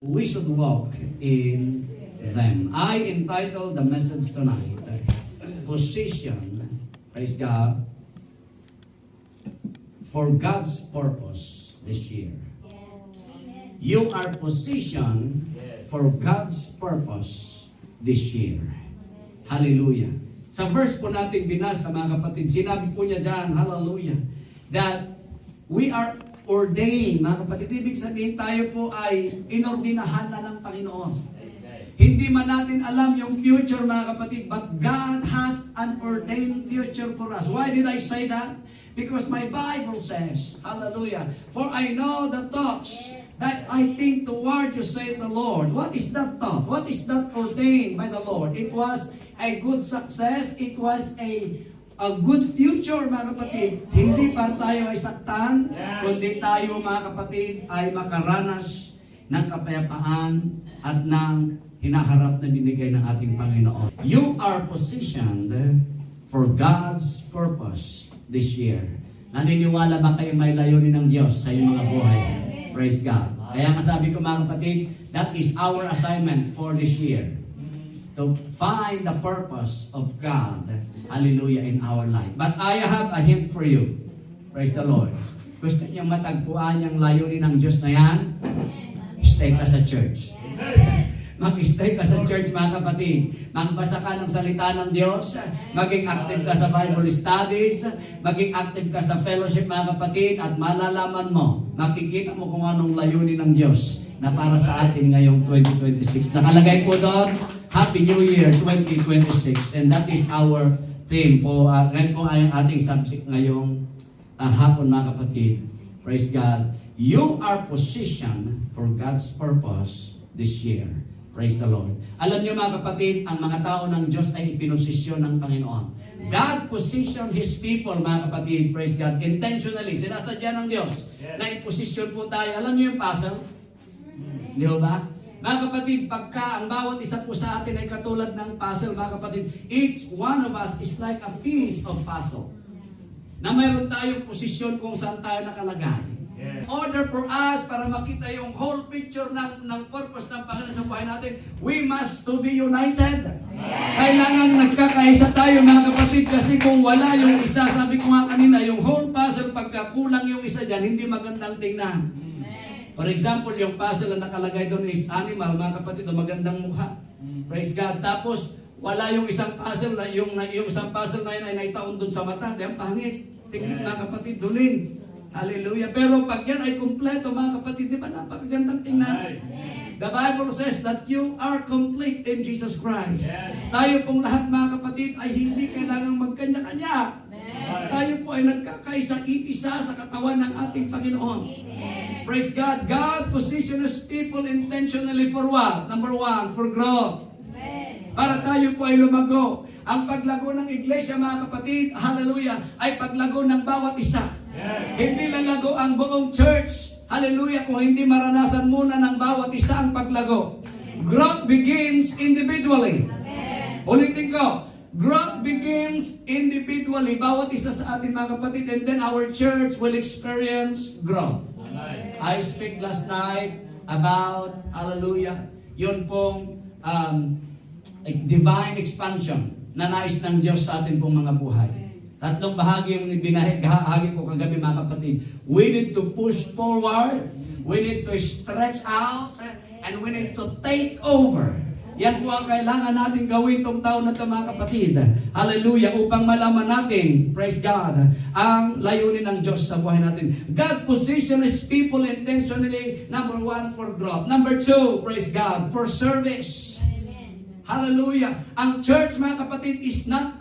We should walk in them. I entitled the message tonight, Position, praise God, for God's purpose this year. You are positioned for God's purpose this year. Hallelujah. Sa verse po natin binasa, mga kapatid, sinabi po niya dyan, hallelujah, that we are ordained, mga kapatid. Ibig sabihin tayo po ay inordinahan na ng Panginoon. Hindi man natin alam yung future, mga kapatid, but God has an ordained future for us. Why did I say that? Because my Bible says, hallelujah, for I know the thoughts that I think toward you, say the Lord. What is that thought? What is that ordained by the Lord? It was a good success. It was a good future, mga kapatid. Hindi para tayo ay saktan, kundi tayo, mga kapatid, ay makaranas ng kapayapaan at ng hinaharap na binigay ng ating Panginoon. You are positioned for God's purpose this year. Naniniwala ba kayo may layunin ng Diyos sa iyong mga buhay? Praise God. Kaya masabi ko, mga kapatid, that is our assignment for this year. To find the purpose of God, hallelujah, in our life. But I have a hint for you. Praise the Lord. Gusto niyong matagpuan yung layunin ng Diyos na yan? Stay ka sa church. Mag-stay ka sa church, mga kapatid. Magbasa ka ng salita ng Diyos. Maging active ka sa Bible studies. Maging active ka sa fellowship, mga kapatid. At malalaman mo, makikita mo kung anong layunin ng Diyos na para sa atin ngayong 2026. Nakalagay po doon, Happy New Year 2026. And that is our theme po. Ngayon po ay ang ating subject ngayong hapon, mga kapatid. Praise God. You are positioned for God's purpose this year. Praise the Lord. Alam niyo, mga kapatid, ang mga tao ng Diyos ay ipinosisyon ng Panginoon. God positioned His people, mga kapatid, praise God, intentionally. Sinasadya ng Diyos na iposisyon po tayo. Alam niyo yung puzzle? Di ba? Mga kapatid, pagka ang bawat isa po sa atin ay katulad ng puzzle, mga kapatid, each one of us is like a piece of puzzle. Na mayroon tayong posisyon kung saan tayo nakalagay. Order for us para makita yung whole picture ng purpose ng Panginoon sa buhay natin, we must to be united. Kailangan nagkakaisa tayo, mga kapatid, kasi kung wala yung isa, sabi ko nga kanina, yung whole puzzle, pagka kulang yung isa dyan, hindi magandang tingnan. For example, yung puzzle na nakalagay doon is animal, mga kapatid, o magandang mukha. Praise God. Tapos, wala yung isang puzzle, yung isang puzzle na yun ay naitaon doon sa mata. Di ang pangit. Tingnan, mga kapatid, duling. Hallelujah. Pero pag yan ay kumpleto, mga kapatid, di ba napakagandang tingnan? The Bible says that you are complete in Jesus Christ. Tayo pong lahat, mga kapatid, ay hindi kailangang magkanya-kanya. Tayo po ay nagkakaisa, iisa sa katawan ng ating Panginoon. Praise God. God positions people intentionally for what? Number one, for growth. Para tayo po ay lumago. Ang paglago ng iglesia, mga kapatid, hallelujah, ay paglago ng bawat isa. Hindi lalago ang buong church, hallelujah, kung hindi maranasan muna ng bawat isa ang paglago. Growth begins individually. Ulitin ko, growth begins individually. Bawat isa sa atin, mga kapatid, and then our church will experience growth. I speak last night about, hallelujah, yun pong divine expansion na nais ng Diyos sa atin pong mga buhay. Tatlong bahagi yung binahagi ko kagabi, mga kapatid. We need to push forward, we need to stretch out, and we need to take over. Yan po ang kailangan natin gawin itong taon na ito, mga kapatid. Hallelujah. Upang malaman natin, praise God, ang layunin ng Diyos sa buhay natin. God positions people intentionally, number one, for growth. Number two, praise God, for service. Hallelujah. Ang church, mga kapatid, is not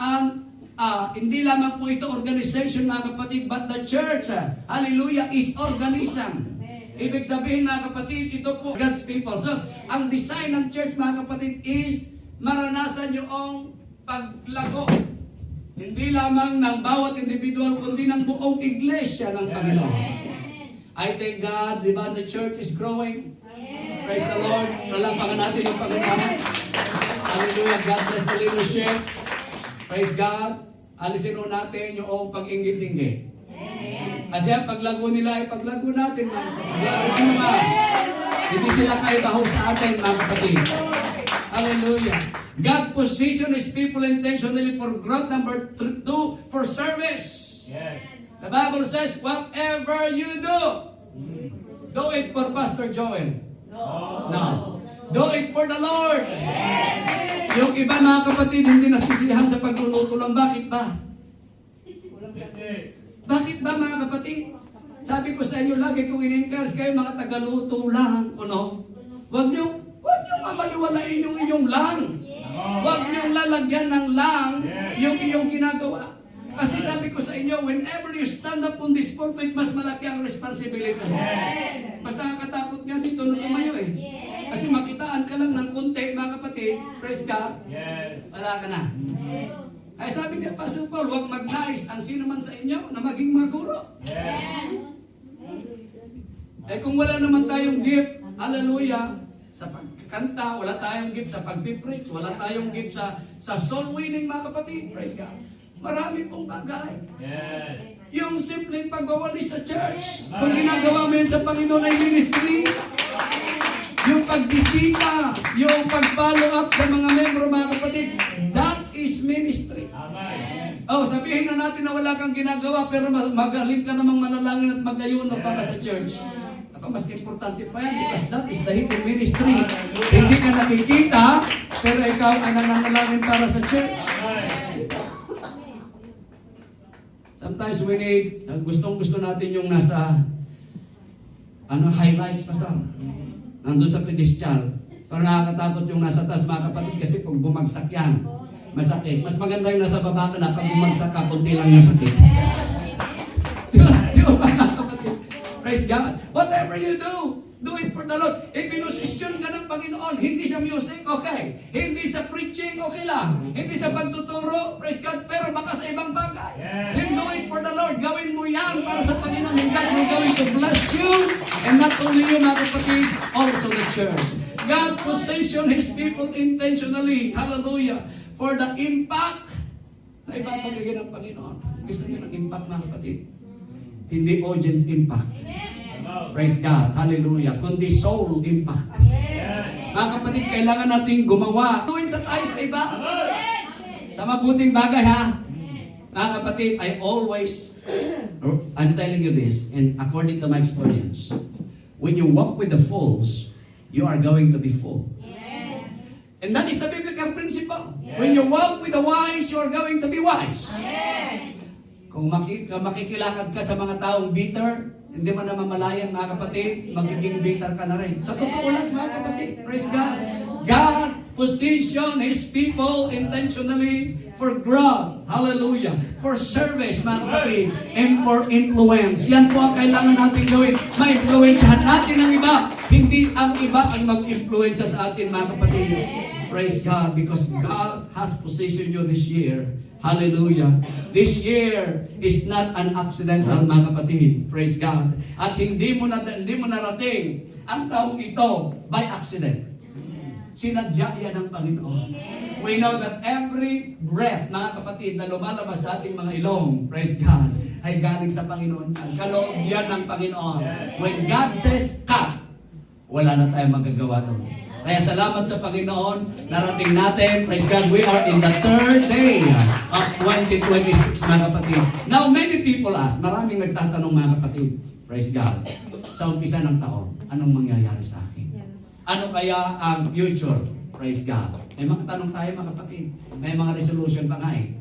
hindi lamang po ito organization, mga kapatid, but the church, hallelujah, is organism. Ibig sabihin, mga kapatid, ito po God's people. So, ang design ng church, mga kapatid, is maranasan yung paglago. Hindi lamang ng bawat individual, kundi ng buong iglesia ng Panginoon. I thank God, di ba, the church is growing. Praise the Lord. Talampakan natin yung Panginoon. Hallelujah. God bless the leadership. Praise God. Alisin mo natin yung pag-inggit-inggit. Kasi ang paglago nila ay paglago natin. Paglago naman. Hindi sila kaibaho sa atin, mga kapatid. Hallelujah. God position His people intentionally for growth. Number 2, for service. Yes. The Bible says, whatever you do it for Pastor Joel. No. Do it for the Lord. Yung iba, mga kapatid, hindi nasisiyahan sa pagluluto lang. Bakit ba? That's it. Bakit ba, mga kapatid? Sabi ko sa inyo, lagi kong in-encourage kayo, mga tagaluto lang. Ano? Huwag niyong mamaliwalain yung inyong lang. Huwag niyong lalagyan ng lang yung iyong ginagawa. Kasi sabi ko sa inyo, whenever you stand up on this pulpit, mas malaki ang responsibility. Mas nakakatakot nga dito na tumayo eh. Kasi makitaan ka lang ng konti, mga kapatid, praise God, wala ka na. Ay sabi ni Apostle Paul, huwag mag-nais ang sino man sa inyo na maging mga guro. Eh kung wala naman tayong gift, hallelujah, sa pagkanta, wala tayong gift sa pagpipreach, wala tayong gift sa soul winning, mga kapatid, praise God. Marami pong bagay. Yung simpleng pagwawalis sa church, kung ginagawa mo yan sa Panginoon ay ministry. Yung pagbisita, yung pag-follow up sa mga membro, mga kapatid, that is ministry. Amen. Oh, sabihin na natin na wala kang ginagawa, pero magaling ka namang manalangin at mag-ayuno para sa church. Ako, mas importante pa yan because that is the hidden ministry. Hindi ka nakikita, pero ikaw ay nananalangin para sa church. Sometimes we need, gustong-gusto natin yung nasa highlights, basta. Nandun sa pedestal. Pero nakakatakot yung nasa taas, mga kapatid, kasi pag bumagsak yan, masakit. Mas maganda yung nasa baba ka na pag bumagsak ka, kunti lang yung sakit. Di ba, mga kapatid? Praise God. Whatever you do it for the Lord. If pinusisyon ka ng Panginoon, hindi sa music, okay. Hindi sa preaching, okay lang. Hindi sa pagtuturo, praise God, pero baka sa ibang bagay. Then do it for the Lord. Gawin mo yan para sa Panginoon. And God will going to bless you. And not only you, mga kapatid, also the church. God position His people intentionally, hallelujah, for the impact na ipapagiging ng Panginoon. Gusto niyo ng impact, mga kapatid? Hindi audience impact. Praise God, hallelujah, kundi soul impact. Mga kapatid, kailangan natin gumawa. Tuwin sa tayo sa iba. Sa mabuting bagay, ha? Mga kapatid, I'm telling you this, and according to my experience, when you walk with the fools, you are going to be full. And that is the biblical principle. When you walk with the wise, you are going to be wise. Kung makikilakad ka sa mga taong bitter, hindi mo na mamalayan, mga kapatid, magiging bitter ka na rin. Sa totoo lang, mga kapatid, praise God. God position His people intentionally for growth, hallelujah, for service, mga kapatid, and for influence. Yan po ang kailangan natin gawin. Ma-influensyahan natin ang iba. Hindi ang iba ang mag-influensya sa atin, mga kapatid. Praise God, because God has positioned you this year. Hallelujah. This year is not an accidental, mga kapatid. Praise God. At hindi mo narating ang taong ito by accident. Sinadya yan ng Panginoon. We know that every breath, mga kapatid, na lumalabas sa ating mga ilong, praise God, ay galing sa Panginoon. Kaloob yan ng Panginoon. When God says cut, wala na tayong magagawa doon. Kaya salamat sa Panginoon, narating natin, praise God, we are in the third day of 2026, mga kapatid. Now, many people ask, maraming nagtatanong, mga kapatid, praise God, sa umpisa ng taon, anong mangyayari sa akin? Ano kaya ang future? Praise God. May mga tanong tayo, mga kapatid. May mga resolution pa nga eh.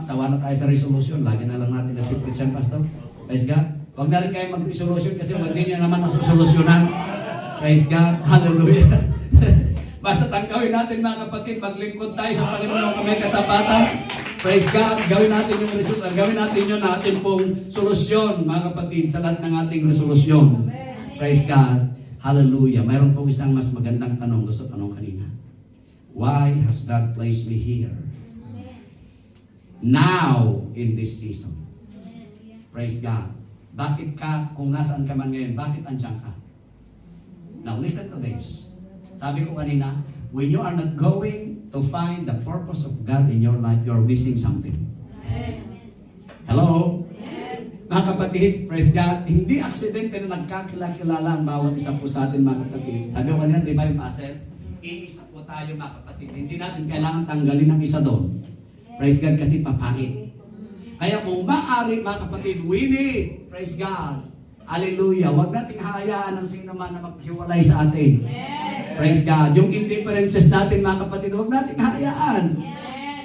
Sawa na tayo sa resolution, lagi na lang natin nag-preach ang pastor. Praise God. Huwag na rin kayo mag-resolution kasi hindi niya naman nasusolusyonan. Praise God. Hallelujah. Basta tanggawin natin, mga kapatid, maglingkod tayo sa Panginoon kami katapatan. Praise God. Gawin natin yung resolution. Gawin natin yung ating pong solusyon, mga kapatid, sa lahat ng ating resolusyon. Praise God. Hallelujah. Mayroon pong isang mas magandang tanong doon sa tanong kanina. Why has God placed me here? Now, in this season. Praise God. Bakit ka, kung nasaan ka man ngayon, bakit andyan ka? Now, listen to this. Sabi ko kanina, when you are not going to find the purpose of God in your life, you're missing something. Hello? Mga kapatid, praise God, hindi aksidente na nagkakilala ang bawat isa po sa atin, mga kapatid. Sabi ko kanina, di ba yung pastor? Iisa po tayo, mga kapatid. Hindi natin kailangan tanggalin ang isa doon. Praise God, kasi papangit. Kaya kung maaari, mga kapatid, we need, praise God, hallelujah, huwag nating hayaan ang sino man na maghiwalay sa atin. Praise God. Yung indifferences natin, mga kapatid, huwag nating hayaan.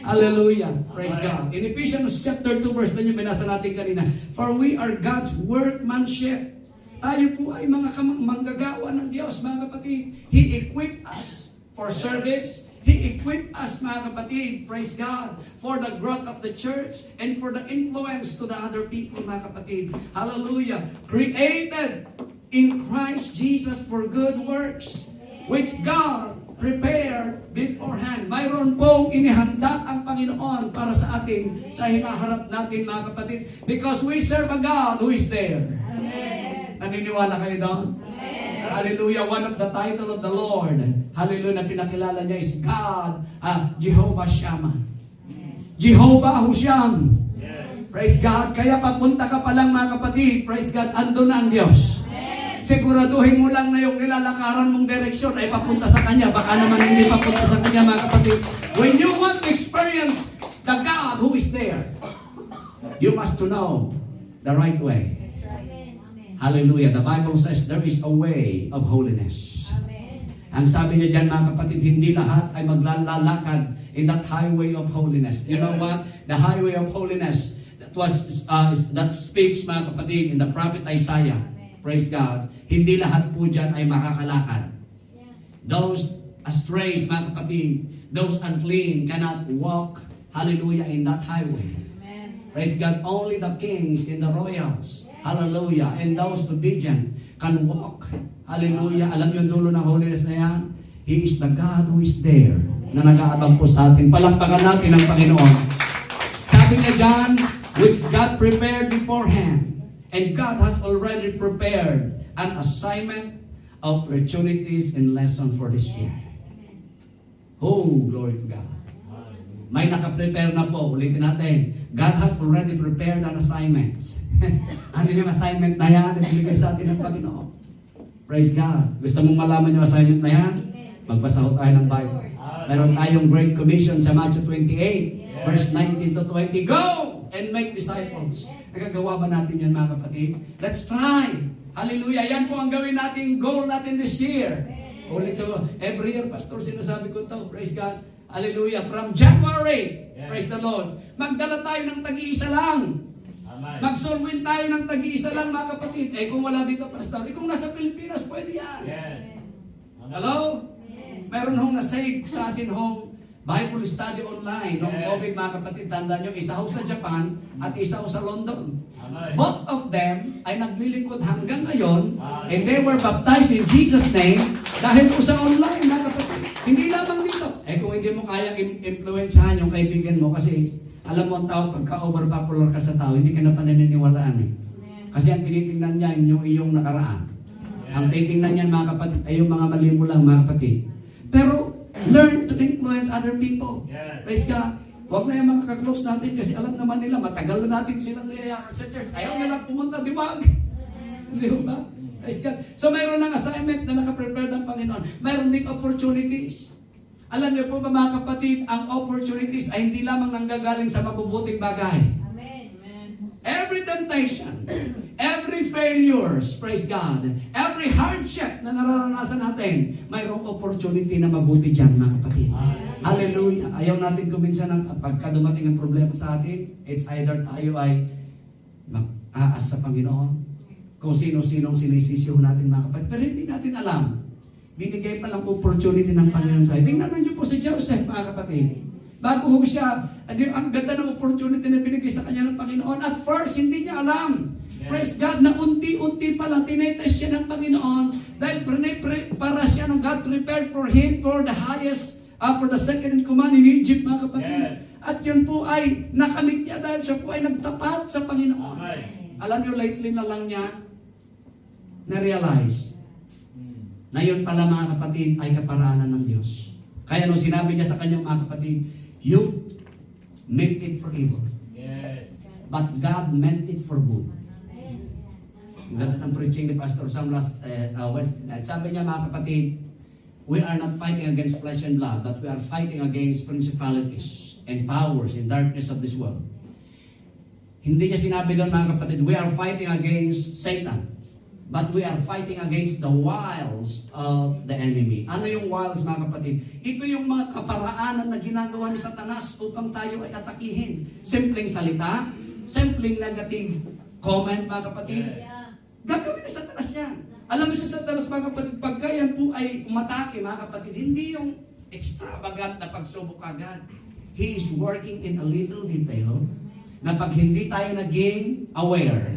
Hallelujah. Praise God. In Ephesians chapter 2 verse 9 yung binasa natin kanina. For we are God's workmanship. Tayo po ay mga manggagawa ng Diyos, mga kapatid. He equipped us for service. He equipped us, mga kapatid, praise God, for the growth of the church and for the influence to the other people, mga kapatid. Hallelujah. Created in Christ Jesus for good works, which God prepared beforehand. Mayroon pong inihanda ang Panginoon para sa atin, sa hinaharap natin, mga kapatid. Because we serve a God who is there. Amen. Naniniwala kayo doon? Amen. Hallelujah. One of the title of the Lord, hallelujah, na pinakilala niya is God, Jehovah Shammah. Jehovah Husham. Praise God. Kaya papunta ka pa lang, mga kapatid, praise God, andun na ang Diyos. Siguraduhin mo lang na yung nilalakaran mong direksyon ay papunta sa Kanya. Baka naman hindi papunta sa Kanya, mga kapatid. When you want to experience the God who is there, you must to know the right way. Hallelujah. The Bible says there is a way of holiness. Ang sabi niya dyan, mga kapatid, hindi lahat ay maglalakad in that highway of holiness. You know what? The highway of holiness that speaks, mga kapatid, in the prophet Isaiah. Praise God. Hindi lahat po dyan ay makakalakad. Those astrays, mga kapatid, those unclean cannot walk, hallelujah, in that highway. Praise God. Only the kings and the royals, hallelujah, and those obedient can walk. Hallelujah. Alam niyo yung dulo ng holiness na yan? He is the God who is there na nag-aabang po sa atin. Palakpakan natin ang Panginoon. Sabi niya dyan, which God prepared beforehand. And God has already prepared an assignment, opportunities, and lesson for this year. Oh, glory to God. May nakaprepare na po. Ulitin natin. God has already prepared an assignment. Ano yung assignment na yan? Ibigay sa atin ng Panginoon. Praise God. Gusto mong malaman yung assignment na yan? Magbasa ko tayo ng Bible. Meron tayong Great Commission sa Matthew 28, verse 19 to 20. Go and make disciples. Nagagawa ba natin yan, mga kapatid? Let's try. Hallelujah. Yan po ang gawin natin, goal natin this year. Ulit to, every year, Pastor, sinasabi ko to. Praise God. Hallelujah. From January, praise the Lord, magdala tayo ng tag-iisa lang. Mag-soul win tayo ng tag-iisa lang, mga kapatid. Eh, kung wala dito, Pastor, kung nasa Pilipinas, pwede yan. Hello? Meron hong na-save sa atin hong Bible study online noong COVID, mga kapatid. Tandaan nyo, isa ho sa Japan at isa ho sa London. Both of them ay naglilingkod hanggang ngayon, and they were baptized in Jesus' name dahil po sa online, mga kapatid. Hindi lamang dito. Eh, kung hindi mo kaya influensyahan yung kaibigan mo, kasi alam mo ang tao, pagka-overpopular ka sa tao, hindi ka na pananiniwalaan eh. Kasi ang tinitingnan niya yung iyong nakaraan. Ang titingnan niyan, mga kapatid, ay yung mga mali mo lang, mga kapatid. Pero, learn to influence other people. Praise God. Huwag na yung mga kaklose natin kasi alam naman nila, matagal na natin silang niyayakap sa church. Ayaw nila pumunta, diwag. Hindi ba? Praise God. So, mayroon ng assignment na nakaprepare ng Panginoon. Mayroon ding opportunities. Alam niyo po ba, mga kapatid, ang opportunities ay hindi lamang nanggagaling sa mabubuting bagay. Every temptation, every failures, praise God, every hardship na nararanasan natin, mayroong opportunity na mabuti dyan, mga kapatid. Hallelujah. Ayaw natin kuminsan ng pagka dumating ang problema sa atin, it's either tayo ay mag-aas sa Panginoon, kung sino-sinong sinisisiyo natin, mga kapatid. Pero hindi natin alam. Binigay pa lang opportunity ng Panginoon sa atin. Tingnan niyo po si Joseph, mga kapatid. Bago ho siya, ang ganda ng opportunity na binigay sa kanya ng Panginoon. At first, hindi niya alam. Praise God, na unti-unti pa lang tinetest siya ng Panginoon dahil para siya ng God prepared for him for the highest, for the second in command in Egypt, mga kapatid. At yun po ay nakamit niya dahil siya po ay nagtapat sa Panginoon. Alam niyo, lately na lang niya na-realize na yun pala, mga kapatid, ay kaparaanan ng Diyos. Kaya nung sinabi niya sa kanyang mga kapatid, you meant it for evil. But God meant it for good. Ang ganda ng preaching ni Pastor Sam last Wednesday night. Sabi niya, mga kapatid, we are not fighting against flesh and blood, but we are fighting against principalities and powers in darkness of this world. Hindi niya sinabi doon, mga kapatid, we are fighting against Satan, but we are fighting against the wiles of the enemy. Ano yung wiles, mga kapatid? Ito yung mga kaparaanan na ginagawa ni Satanas upang tayo ay atakihin. Simpleng salita, simpleng negative comment, mga kapatid. Gagawin ni Satanas yan. Alam mo sa Satanas, mga kapatid, pagka yan po ay umatake, mga kapatid, hindi yung extravagant na pagsubok agad. He is working in a little detail na pag hindi tayo naging aware.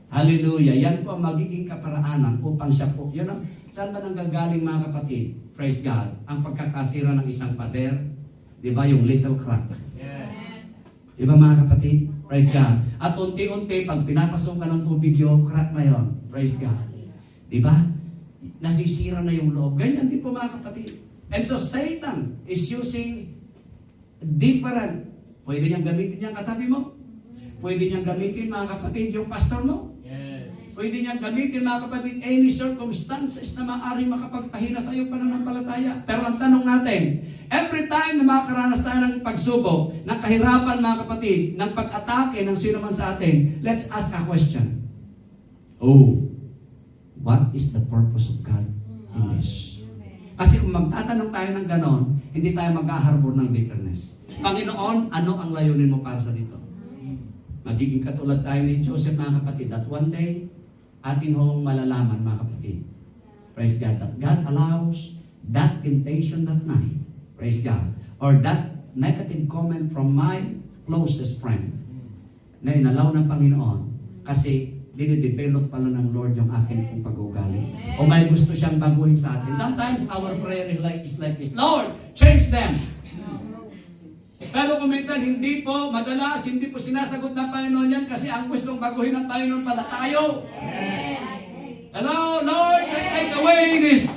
Hallelujah. Yan po ang magiging kaparaanan upang siya po. Yun ang, saan ba nanggagaling, mga kapatid? Praise God. Ang pagkakasira ng isang pader, di ba, yung little crack. Di ba, mga kapatid? Praise God. At unti-unti, pag pinapasok ka ng tubig yung crack na yon, praise God. Di ba? Nasisira na yung loob. Ganyan din po, mga kapatid. And so, Satan is using different. Pwede niyang gamitin yung katabi mo. Pwede niyang gamitin, mga kapatid, yung pastor mo. Pwede niyang gamitin, mga kapatid, any circumstances na maaaring makapagpahina sa iyong pananampalataya. Pero ang tanong natin, every time na makakaranas tayo ng pagsubok, ng kahirapan, mga kapatid, ng pag-atake ng sino man sa atin, let's ask a question. Oh, what is the purpose of God in this? Kasi kung magtatanong tayo ng ganon, hindi tayo mag-aharbor ng bitterness. Panginoon, ano ang layunin mo para sa dito? Magiging katulad tayo ni Joseph, mga kapatid, that one day, atin hong malalaman, mga kapatid. Praise God. That God allows that temptation that night. Praise God. Or that negative comment from my closest friend na inalaw ng Panginoon kasi dinidevelop pala ng Lord yung akin pong pag-ugali. O may gusto siyang baguhin sa atin. Sometimes our prayer is like this. Lord, change them. Pero kung minsan hindi po, madalas hindi po sinasagot ng Panginoon yan kasi ang gustong baguhin ng Panginoon pala tayo. Hello, Lord, take away this.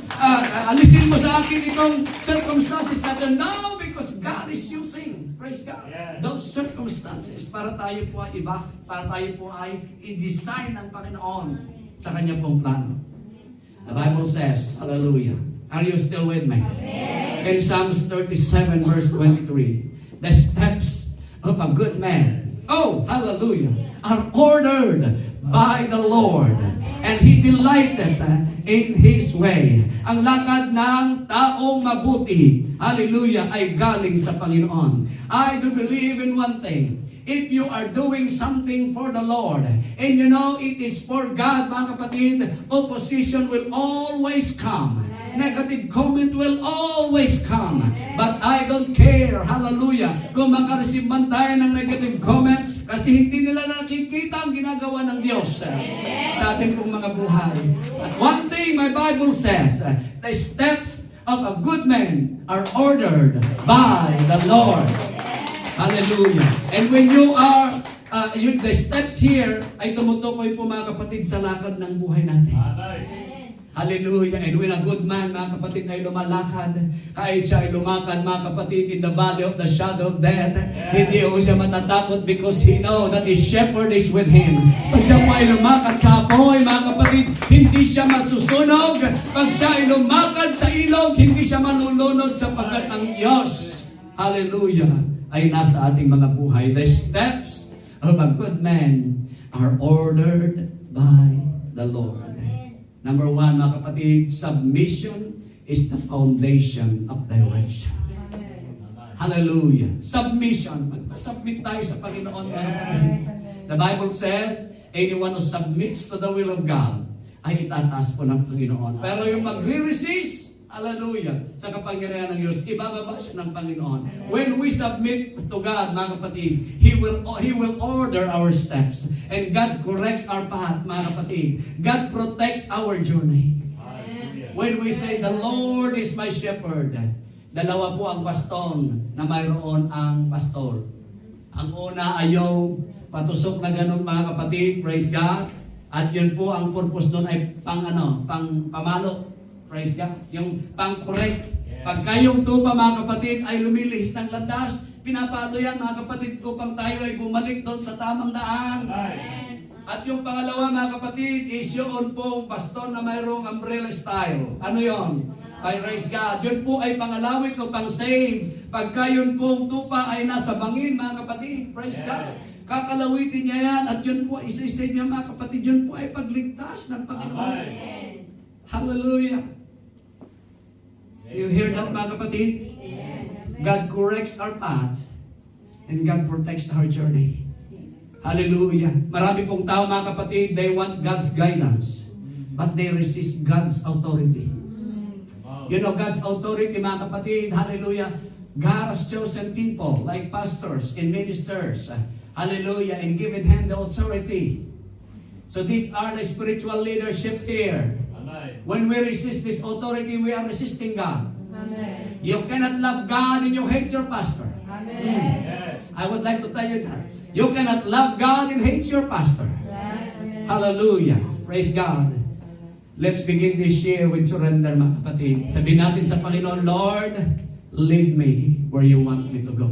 Alisin mo sa akin itong circumstances natin now because God is using, praise God, those circumstances para tayo po ay iba, para tayo po ay i-design ng Panginoon sa kanya pong plano. The Bible says, hallelujah. Are you still with me? In Psalms 37 verse 23, the steps of a good man, oh, hallelujah, are ordered by the Lord, and He delighteth in His way. Ang lakad ng taong mabuti, hallelujah, ay galing sa Panginoon. I do believe in one thing. If you are doing something for the Lord, and you know it is for God, mga kapatid, opposition will always come. Negative comment will always come. But I don't care, hallelujah, kung makareceive man tayo ng negative comments kasi hindi nila nakikita ang ginagawa ng Diyos sa ating pong mga buhay. But one thing my Bible says, the steps of a good man are ordered by the Lord. Hallelujah. And when you are, the steps here ay tumutukoy po, mga kapatid, sa lakad ng buhay natin. Hallelujah. And when a good man, mga kapatid, ay lumalakad, kahit siya ay lumakad, mga kapatid, in the valley of the shadow of death, hindi ho siya matatakot because he know that his shepherd is with him. Pag siya po ay lumakad sa apoy, mga kapatid, hindi siya masusunog. Pag siya ay lumakad sa ilog, hindi siya malulunod sapagkat ang Diyos, hallelujah, ay nasa ating mga buhay. The steps of a good man are ordered by the Lord. Number one, mga kapatid, submission is the foundation of direction. Hallelujah. Submission. Magpasubmit tayo sa Panginoon, mga kapatid. The Bible says, anyone who submits to the will of God ay itataas po ng Panginoon. Pero yung magre-resist, hallelujah, sa kapangyarihan ng Diyos, ibababa siya ng Panginoon. When we submit to God, mga kapatid, He will order our steps. And God corrects our path, mga kapatid. God protects our journey. When we say, the Lord is my shepherd, dalawa po ang baston na mayroon ang pastor. Ang una ay yung patusok na ganun, mga kapatid, praise God. At yun po, ang purpose doon ay pang pamalo. Praise God. Yung pang-correct. Pag kayong tupa, mga kapatid, ay lumilihis ng landas, pinapalo yan, mga kapatid, upang tayo ay bumalik doon sa tamang daan. At yung pangalawa mga kapatid is yun pong baston na mayroong umbrella style. Ano yon? Praise God. Yun po ay pangalawit o pang-save. Pagka yun pong tupa ay nasa bangin mga kapatid. Praise God. Kakalawitin niya yan at yun po isa-save niya mga kapatid. Yun po ay pagligtas ng Panginoon. Hallelujah. You hear that mga kapatid? God corrects our path and God protects our journey. Hallelujah. Marami pong tao mga kapatid, they want God's guidance, but they resist God's authority. You know, God's authority mga kapatid, hallelujah, God has chosen people like pastors and ministers, hallelujah, and given him the authority. So these are the spiritual leaderships here. When we resist this authority, we are resisting God. Amen. You cannot love God and you hate your pastor. Amen. I would like to tell you that. You cannot love God and hate your pastor. Amen. Hallelujah. Praise God. Let's begin this year with surrender mga kapatid. Sabihin natin sa Panginoon, Lord, lead me where you want me to go.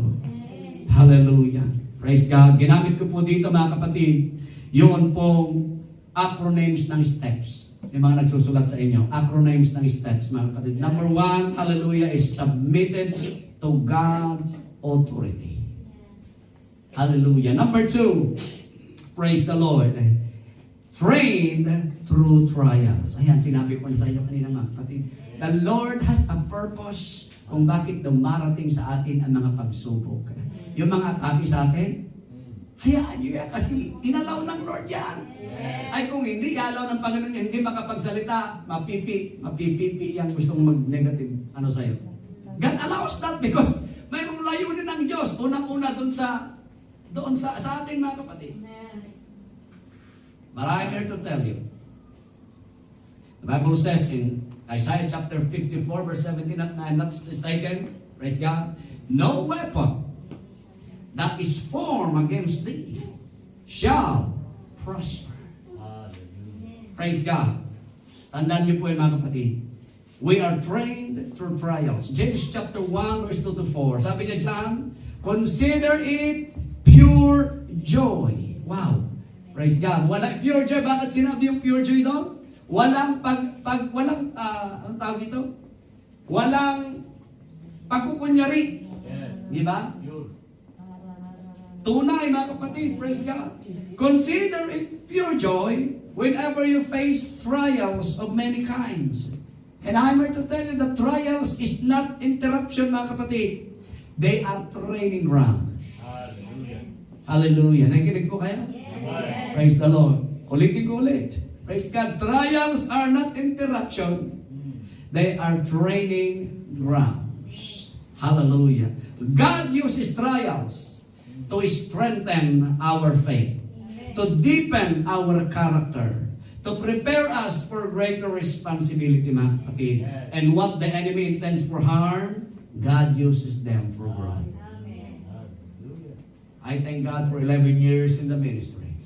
Hallelujah. Praise God. Ginamit ko po dito mga kapatid, yun pong acronyms ng steps. Yung mga nagsusulat sa inyo, acronyms ng steps mga kapatid. Number 1, hallelujah, is submitted to God's authority. Hallelujah. Number 2, praise the Lord, trained through trials. Ayan, sinabi ko sa inyo kanina mga kapatid. The Lord has a purpose kung bakit dumarating sa atin ang mga pagsubok. Yung mga atake sa atin, hayaan nyo yan kasi inalaw ng Lord yan. Ay kung hindi, alaw ng Panginoon yan, hindi makapagsalita, mapipipi yan gustong mag-negative sa'yo. God allows that because mayroong layunin ng Diyos. Unang-una doon sa atin mga kapatid. But I'm here to tell you. The Bible says in Isaiah chapter 54 verse 17, if I'm not mistaken, praise God, no weapon that is formed against thee shall prosper. Praise God. Tandaan niyo po yung mga kapatid. We are trained through trials. James chapter 1 verse 2 to 4. Sabi niya dyan, consider it pure joy. Wow. Praise God. Wala pure joy. Bakit sinabi yung pure joy doon? Walang anong tawag ito? Walang pagkukunyari. Di ba? Tunay mga kapatid. Praise God. Consider it pure joy whenever you face trials of many kinds. And I'm here to tell you that trials is not interruption mga kapatid. They are training ground. Hallelujah. Hallelujah. Nakikinig po kayo? Yes. Praise the Lord. Ulitin ko ulit. Praise God. Trials are not interruption. They are training grounds. Hallelujah. God uses trials to strengthen our faith, to deepen our character, to prepare us for greater responsibility, mga kapatid. And what the enemy intends for harm, God uses them for growth. I thank God for 11 years in the ministry.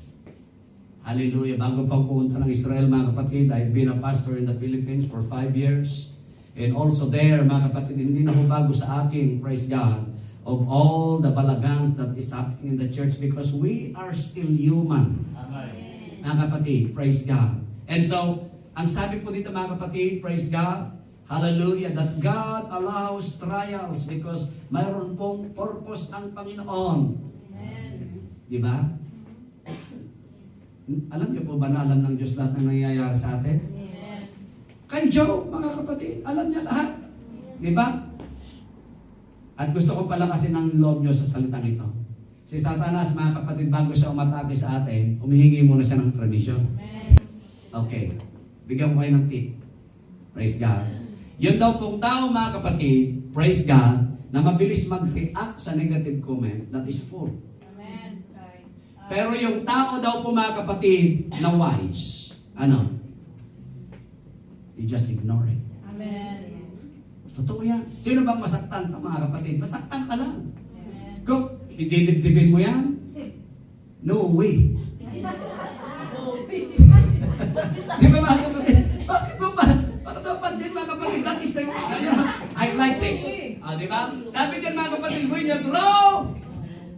Hallelujah. Bago pang pumunta ng Israel, mga kapatid, I've been a pastor in the Philippines for 5 years. And also there, mga kapatid, hindi na bago sa akin, praise God, of all the balagans that is happening in the church because we are still human. Amen. Mga kapatid, praise God. And so, ang sabi po dito mga kapatid, praise God, hallelujah, that God allows trials because mayroon pong purpose ang Panginoon. Amen. Di ba? Alam niyo po ba na alam ng Diyos lahat ng nangyayari sa atin? Amen. Kay Job, mga kapatid, alam niya lahat. Di ba? At gusto ko pala kasi ng loob nyo sa salitang ito. Si Satanas, mga kapatid, bago siya umatake sa atin, humihingi muna siya ng permission. Okay. Bigyan ko kayo ng tip. Praise God. Yun daw pong tao, mga kapatid, praise God, na mabilis mag-react sa negative comment, that is full. Amen. Pero yung tao daw po, mga kapatid, na wise, you just ignore it. Amen. Totoo yan. Sino bang masaktan ka, mga kapatid? Masaktan ka lang. Kung ididibdibin mo yan, no way. Di ba mga kapatid? Bakit mo pansin mga kapatid? That is the highlight this. Di ba? Sabi din mga kapatid, when you throw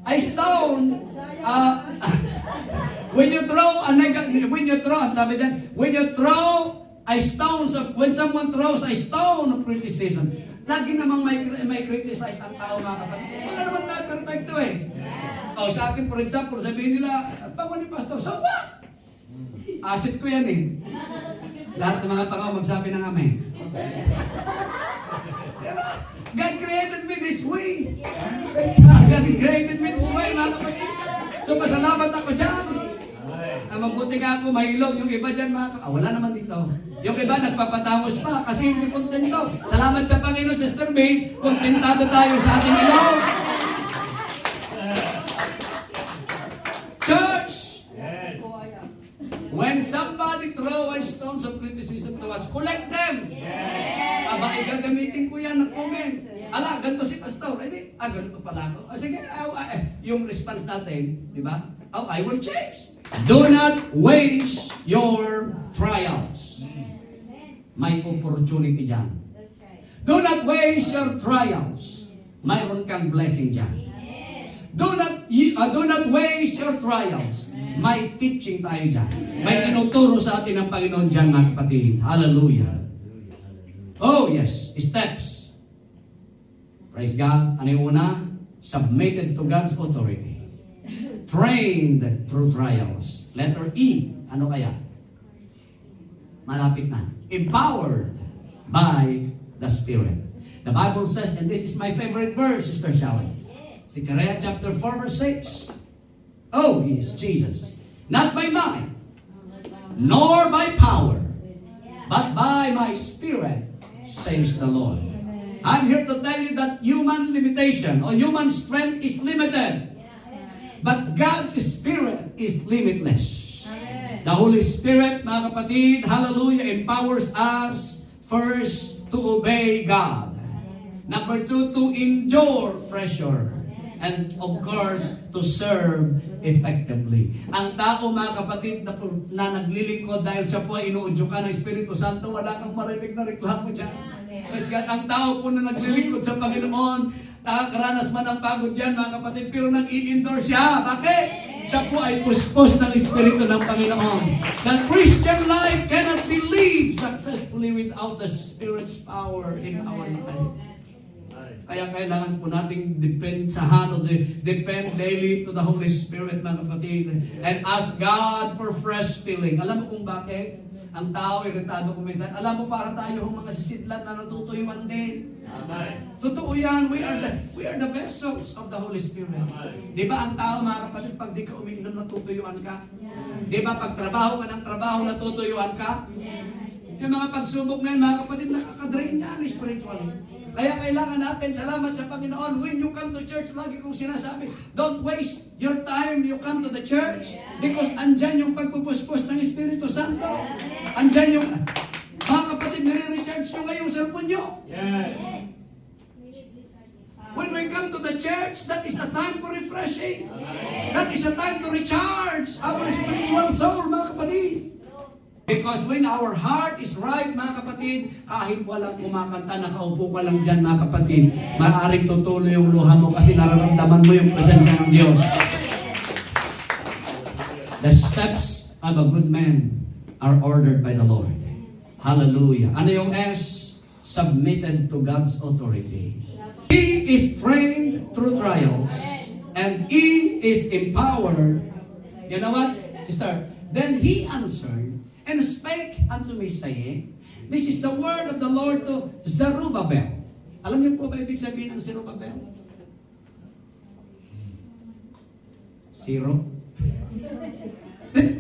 a stone, When you throw sabi diyan, when someone throws a stone of criticism, lagi namang may criticize ang tao, mga kapatid. Wala naman tayo perfecto eh. O sa akin, for example, sabihin nila, paano ni Pastor, so what? Asset ko yan eh. Lahat ng mga tao magsabi ng amen. Diba? God created me this way. God created me this way, mga kapatid. So pasalamat ako dyan. Mabuti nga ako, mahilog. Yung iba dyan, wala naman dito. Yung iba, nagpapatamos pa kasi hindi kontento. Salamat sa Panginoon, Sister May. Kontentado tayo sa ating ilong. Church! When somebody throws stones of criticism to us, collect them. Aba, igagamitin ko yan ng comment. Ala, ganito si Pastor. Ganito pala ako. Sige, yung response natin, di ba? I will change. Do not waste your trials. May opportunity dyan. Do not waste your trials. Mayroon kang blessing dyan. Do not waste your trials. May teaching tayo dyan. May tinuturo sa atin ng Panginoon dyan, mga kapatid. Hallelujah. Oh yes, steps. Praise God. Ano yung una? Submitted to God's authority. Trained through trials. Letter E. Ano kaya? Malapit na. Empowered by the Spirit. The Bible says, and this is my favorite verse, Sister Sally. Zechariah chapter 4 verse 6. Oh, he is Jesus. Not by might, nor by power, but by my Spirit, says the Lord. I'm here to tell you that human limitation or human strength is limited. But God's Spirit is limitless. The Holy Spirit, mga kapatid, hallelujah, empowers us first to obey God. Number 2, to endure pressure. And of course, to serve effectively. Ang tao, mga kapatid, na naglilingkod dahil siya po ay inuudyukan ng Espiritu Santo, wala kang marinig na reklamo dyan. Kasi ang tao po na naglilingkod sa Panginoon, nakakaranas man ang pagod dyan, mga kapatid, pero nag-i-endure siya. Bakit? Siya po ay puspos ng Espiritu ng Panginoon. The Christian life cannot be lived successfully without the Spirit's power in our life. Kaya kailangan po nating depensahan o depend daily to the Holy Spirit, mga kapatid. And ask God for fresh filling. Alam mo kung bakit? Ang tao, iritado ko minsan. Alam mo, para tayo yung mga sisidlan na natutuyuan din. Amen. Totoo yan. We are the vessels of the Holy Spirit. Di ba ang tao, mga kapatid, pag di ka umiinom, natutuyuan ka? Di ba pag trabaho ka ng trabaho, natutuyuan ka? Yung mga pagsubok na yun, mga kapatid, nakakadrain yan spiritually. Kaya kailangan natin, salamat sa Panginoon, when you come to church, lagi kong sinasabi, don't waste your time you come to the church because andyan yung pagpupuspos ng Espiritu Santo. Andyan yung, mga kapatid, nire-recharge nyo ngayong cellphone nyo. Yes. When we come to the church, that is a time for refreshing. That is a time to recharge our spiritual soul, mga kapatid. Because when our heart is right, mga kapatid, kahit walang kumakanta, nakaupo ka lang dyan, mga kapatid, maaaring tutuloy yung luha mo kasi nararamdaman mo yung presensya ng Diyos. The steps of a good man are ordered by the Lord. Hallelujah. Ano yung S? Submitted to God's authority. He is trained through trials. And he is empowered. You know what, sister? Then he answered, and spake unto me, saying, this is the word of the Lord to Zerubbabel. Alam niyo po ba ibig sabihin ng Zerubbabel? Zero?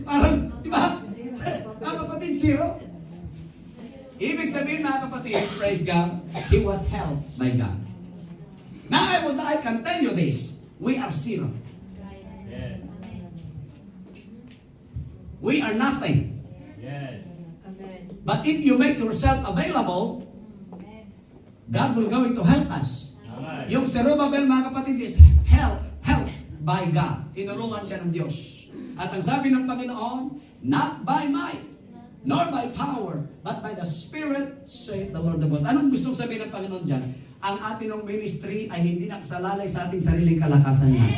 Parang, di ba? Mga kapatid, zero. Ibig sabihin, mga kapatid, praise God, he was helped by God. Now I can tell you this, we are zero. We are nothing. But if you make yourself available, God will going to help us. Yung Zerubbabel, mga kapatid, is help by God. Tinulungan siya ng Diyos. At ang sabi ng Panginoon, not by might, nor by power, but by the Spirit, saith the Lord of hosts. Anong gustong sabihin ng Panginoon dyan? ang ating ministry ay hindi nakasalalay sa ating sariling kalakasan yan.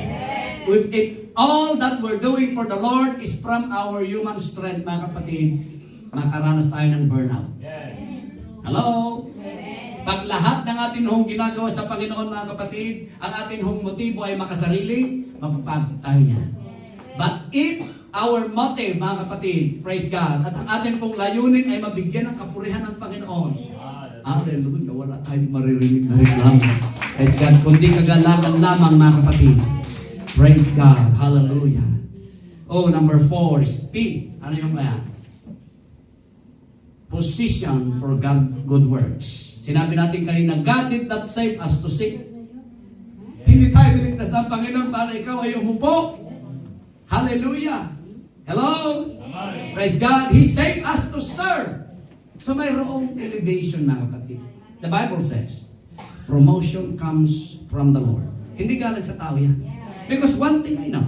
If all that we're doing for the Lord is from our human strength, mga kapatid, makaranas tayo ng burnout. Hello? Pag lahat ng ating hong ginagawa sa Panginoon, mga kapatid, ang ating hong motibo ay makasarili, mapapagod tayo niya. But if our motive, mga kapatid, praise God, at ang ating pong layunin ay mabigyan ng kapurihan ng Panginoon, hallelujah, wala tayong maririnig na reklamo. Praise God, kundi kagalangan lamang, mga kapatid. Praise God, hallelujah. Oh, number 4 is P. Ano yung kaya? Position for God, good works. Sinabi natin kanina, God did not save us to seek. Hindi tayo niligtas ng Panginoon para ikaw ay umupo. Hallelujah. Hello? Praise God. He saved us to serve. So mayroong elevation, mga kapatid. The Bible says, promotion comes from the Lord. Hindi galing sa tao yan. Because one thing I know,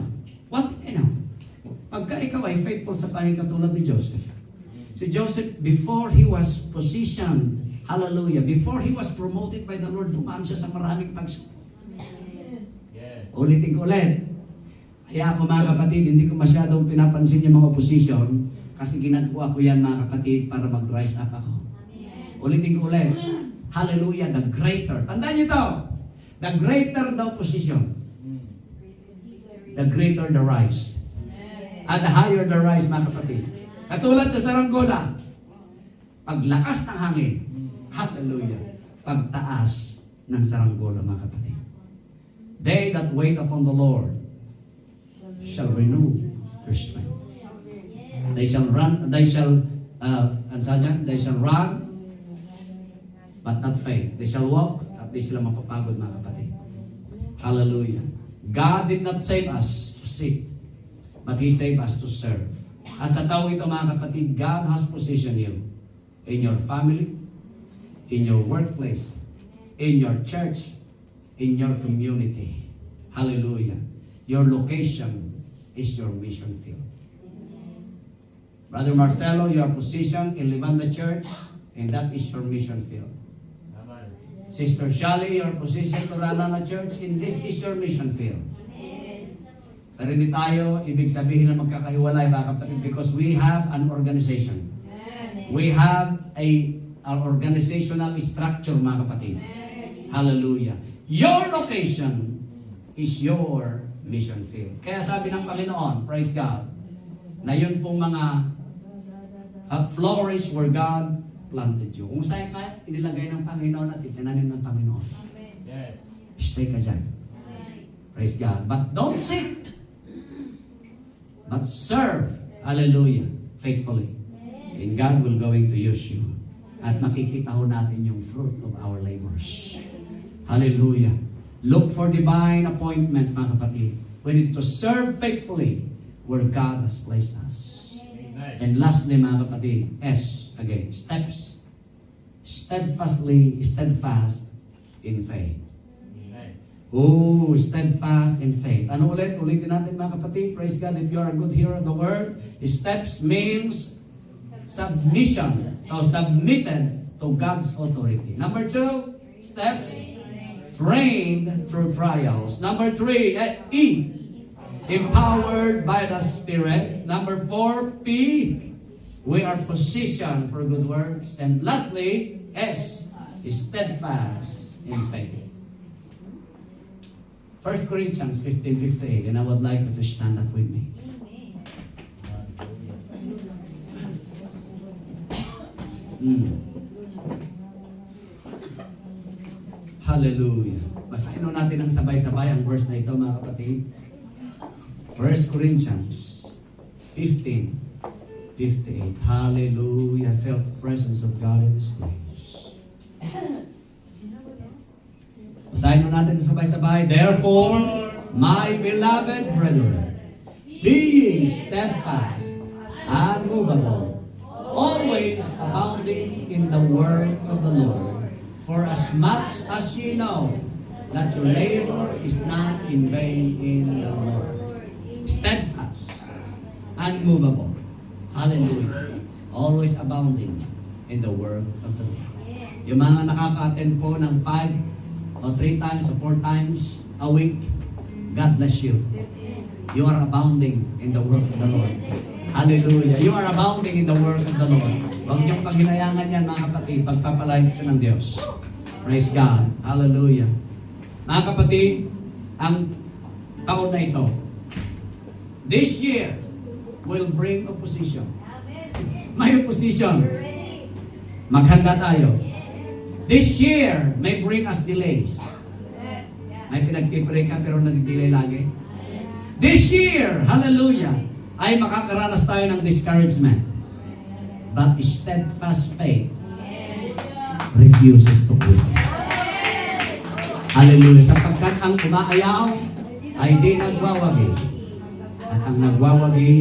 pagka ikaw ay faithful sa Panginoon katulad ni Joseph, si Joseph, before he was positioned, hallelujah, before he was promoted by the Lord, dumaan siya sa maraming Ulitin ko ulit. Kaya ako, mga kapatid, hindi ko masyadong pinapansin yung mga position kasi ginagawa ko yan, mga kapatid, para mag-rise up ako. Ulitin ko ulit. Hallelujah, the greater. Tandaan niyo to. The greater the position, the greater the rise. And the higher the rise, mga kapatid. Katulad sa saranggola, paglakas ng hangin, hallelujah, pagtaas ng saranggola, mga kapatid. They that wait upon the Lord shall renew their strength. They shall run, they shall run, but not faint. They shall walk, at di sila mapapagod, mga kapatid. Hallelujah. God did not save us to sit, but He saved us to serve. At sa tao ito, mga kapatid, God has positioned you in your family, in your workplace, in your church, in your community. Hallelujah. Your location is your mission field. Brother Marcelo, you are positioned in Livanda Church, and that is your mission field. Sister Shally, you are positioned to Ranana Church, and this is your mission field. Pero hindi tayo ibig sabihin na magkakahiwalay, mga kapatid, because we have an organization. We have our organizational structure, mga kapatid. Hallelujah. Your location is your mission field. Kaya sabi ng Panginoon, praise God, na yun pong mga flourish where God planted you. Kung saan ka inilagay ng Panginoon at itinanim ng Panginoon. Yes. Stay ka dyan. Praise God. But don't sit. But serve. Hallelujah. Faithfully. And God will going to use you. At makikita ho natin yung fruit of our labors. Hallelujah. Look for divine appointment, mga kapatid. We need to serve faithfully where God has placed us. Amen. And lastly, mga kapatid, S, again, steps. Steadfast in faith. Amen. Oh, steadfast in faith. Ano ulit? Ulitin natin, mga kapatid. Praise God, if you are a good hearer of the word. Steps means submission. So, submitted to God's authority. Number 2, steps. Trained through trials. Number 3, E. Empowered by the Spirit. Number 4, P. We are positioned for good works. And lastly, S. Steadfast in faith. 1 Corinthians 15:58. And I would like you to stand up with me. Hallelujah. Basahin natin ang sabay-sabay ang verse na ito, mga kapatid. 1 Corinthians 15:58. Hallelujah. I felt the presence of God in this place. Basahin natin ang sabay-sabay. Therefore, my beloved brethren, being steadfast, unmovable, always abounding in the work of the Lord, for as much as ye know that your labor is not in vain in the Lord. Steadfast, unmovable, hallelujah, always abounding in the work of the Lord. Yung mga nakaka-attend po ng 5 o 3 times o 4 times a week, God bless you. You are abounding in the work of the Lord. Hallelujah. You are abounding in the work of the Lord. Huwag niyong paghinayangan yan, mga kapatid. Pagpapalain ka ng Diyos. Praise God. Hallelujah. Mga kapatid, ang taon na ito, this year will bring opposition. May opposition. Maghanda tayo. This year may bring us delays. May pinagpipray ka pero nag-delay lagi. This year, hallelujah, ay makakaranas tayo ng discouragement. But steadfast faith refuses to quit. Hallelujah. Sapagkat ang umaayaw ay di nagwawagi. At ang nagwawagi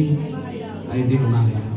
ay di umaayaw.